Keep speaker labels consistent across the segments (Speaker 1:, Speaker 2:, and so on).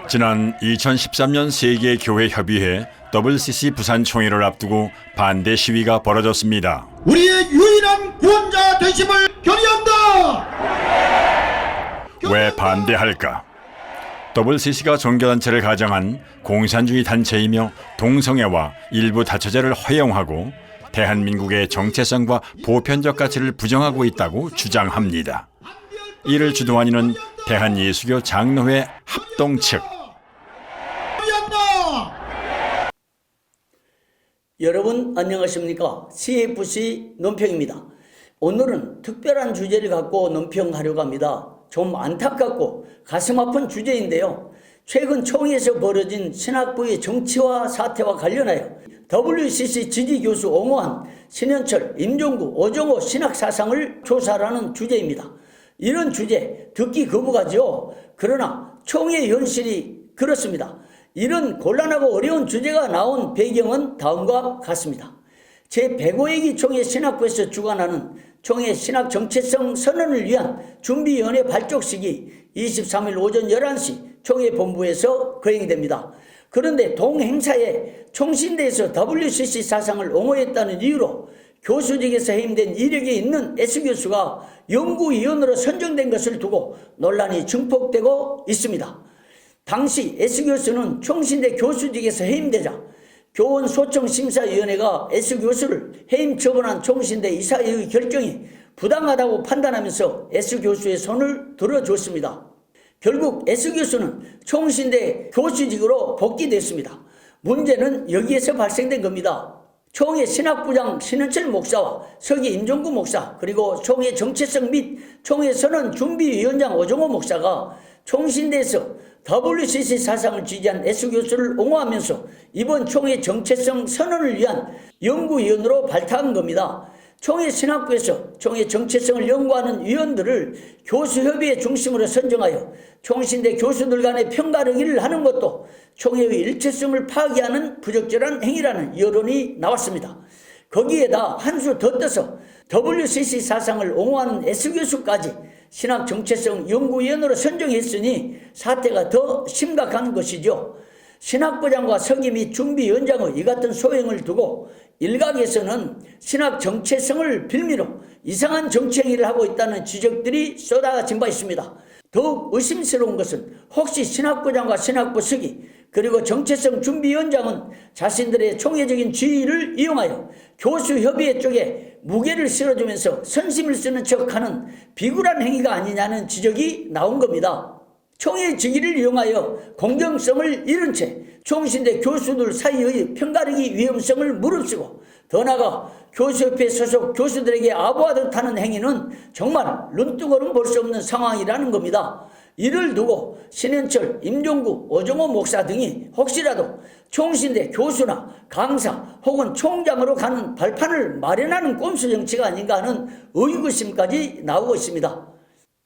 Speaker 1: 지난 2013년 세계교회협의회 WCC 부산총회를 앞두고 반대 시위가 벌어졌습니다.
Speaker 2: 우리의 유일한 구원자 되심을 결의한다.
Speaker 1: 왜 반대할까? WCC가 종교단체를 가정한 공산주의 단체이며 동성애와 일부 다처제를 허용하고 대한민국의 정체성과 보편적 가치를 부정하고 있다고 주장합니다. 이를 주도한 이는 대한예수교 장로회 합동 측.
Speaker 3: 여러분 안녕하십니까? CFC 논평입니다. 오늘은 특별한 주제를 갖고 논평하려고 합니다. 좀 안타깝고 가슴 아픈 주제인데요. 최근 총회에서 벌어진 신학부의 정치화 사태와 관련하여 WCC 지지교수 옹호한 신현철, 임종구, 오정호 신학사상을 조사하라는 주제입니다. 이런 주제 듣기 거부가죠. 그러나 총회 현실이 그렇습니다. 이런 곤란하고 어려운 주제가 나온 배경은 다음과 같습니다. 제105회기 총회 신학부에서 주관하는 총회 신학 정체성 선언을 위한 준비위원회 발족식이 23일 오전 11시 총회 본부에서 거행됩니다. 그런데 동행사에 총신대에서 WCC 사상을 옹호했다는 이유로 교수직에서 해임된 이력이 있는 S교수가 연구위원으로 선정된 것을 두고 논란이 증폭되고 있습니다. 당시 S교수는 총신대 교수직에서 해임되자 교원소청심사위원회가 S교수를 해임 처분한 총신대 이사회의 결정이 부당하다고 판단하면서 S교수의 손을 들어줬습니다. 결국 S교수는 총신대 교수직으로 복귀됐습니다. 문제는 여기에서 발생된 겁니다. 총회 신학부장 신현철 목사와 서기 임종구 목사 그리고 총회 정체성 및 총회 선언 준비위원장 오정호 목사가 총신대에서 WCC 사상을 지지한 S교수를 옹호하면서 이번 총회 정체성 선언을 위한 연구위원으로 발탁한 겁니다. 총회 신학부에서 총회 정체성을 연구하는 위원들을 교수협의회 중심으로 선정하여 총신대 교수들 간의 평가르기를 하는 것도 총회의 일체성을 파괴하는 부적절한 행위라는 여론이 나왔습니다. 거기에다 한 수 더 떠서 WCC 사상을 옹호하는 S교수까지 신학 정체성 연구위원으로 선정했으니 사태가 더 심각한 것이죠. 신학부장과 서기 및 준비위원장의 이 같은 소행을 두고 일각에서는 신학 정체성을 빌미로 이상한 정치 행위를 하고 있다는 지적들이 쏟아진 바 있습니다. 더욱 의심스러운 것은 혹시 신학부장과 신학부 서기 그리고 정체성 준비위원장은 자신들의 총회적인 지위를 이용하여 교수협의회 쪽에 무게를 실어주면서 선심을 쓰는 척하는 비굴한 행위가 아니냐는 지적이 나온 겁니다. 총회 직위를 이용하여 공정성을 잃은 채 총신대 교수들 사이의 편가르기 위험성을 무릅쓰고 더 나아가 교수협회 소속 교수들에게 아부하듯 하는 행위는 정말 눈뜨고는 볼 수 없는 상황이라는 겁니다. 이를 두고 신현철, 임종구, 오정호 목사 등이 혹시라도 총신대 교수나 강사 혹은 총장으로 가는 발판을 마련하는 꼼수 정치가 아닌가 하는 의구심까지 나오고 있습니다.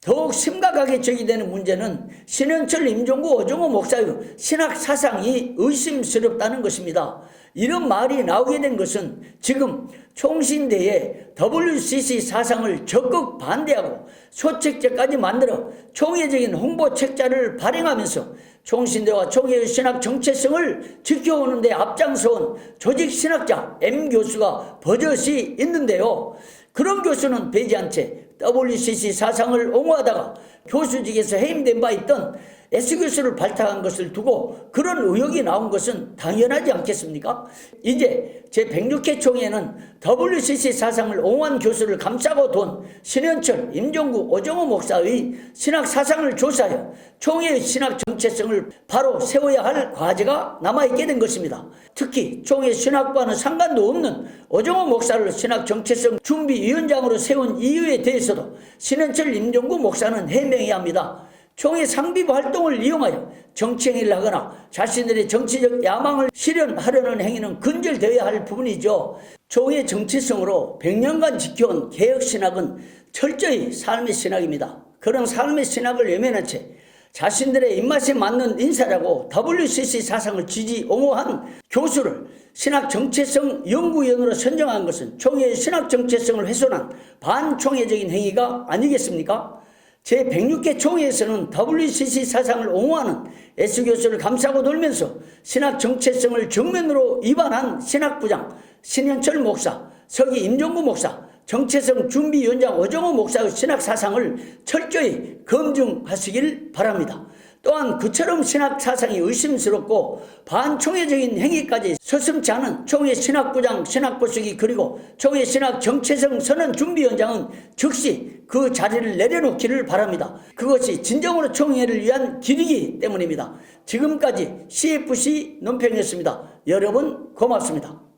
Speaker 3: 더욱 심각하게 제기되는 문제는 신현철, 임종구, 오정호 목사의 신학 사상이 의심스럽다는 것입니다. 이런 말이 나오게 된 것은 지금 총신대에 WCC 사상을 적극 반대하고 소책자까지 만들어 총회적인 홍보 책자를 발행하면서 총신대와 총회의 신학 정체성을 지켜오는 데 앞장서온 조직 신학자 M교수가 버젓이 있는데요. 그런 교수는 배제한 채 WCC 사상을 옹호하다가 교수직에서 해임된 바 있던 S교수를 발탁한 것을 두고 그런 의혹이 나온 것은 당연하지 않겠습니까? 이제 제106회 총회는 WCC 사상을 옹호한 교수를 감싸고 돈 신현철, 임종구, 오정호 목사의 신학 사상을 조사하여 총회의 신학 정체성을 바로 세워야 할 과제가 남아있게 된 것입니다. 특히 총회 신학과는 상관도 없는 오정호 목사를 신학 정체성 준비위원장으로 세운 이유에 대해서도 신현철, 임종구 목사는 해명해야 합니다. 총회 상비부 활동을 이용하여 정치행위를 하거나 자신들의 정치적 야망을 실현하려는 행위는 근절되어야 할 부분이죠. 총회 정체성으로 100년간 지켜온 개혁신학은 철저히 삶의 신학입니다. 그런 삶의 신학을 외면한 채 자신들의 입맛에 맞는 인사라고 WCC 사상을 지지 옹호한 교수를 신학 정체성 연구위원으로 선정한 것은 총회의 신학 정체성을 훼손한 반총회적인 행위가 아니겠습니까? 제106회 총회에서는 WCC 사상을 옹호하는 S교수를 감싸고 돌면서 신학 정체성을 정면으로 위반한 신학부장 신현철 목사, 서기 임종구 목사, 정체성 준비위원장 어정호 목사의 신학 사상을 철저히 검증하시길 바랍니다. 또한 그처럼 신학 사상이 의심스럽고 반총회적인 행위까지 서슴지 않은 총회 신학부장, 신학보석이 그리고 총회 신학 정체성 선언 준비위원장은 즉시 그 자리를 내려놓기를 바랍니다. 그것이 진정으로 총회를 위한 길이기 때문입니다. 지금까지 CFC 논평이었습니다. 여러분 고맙습니다.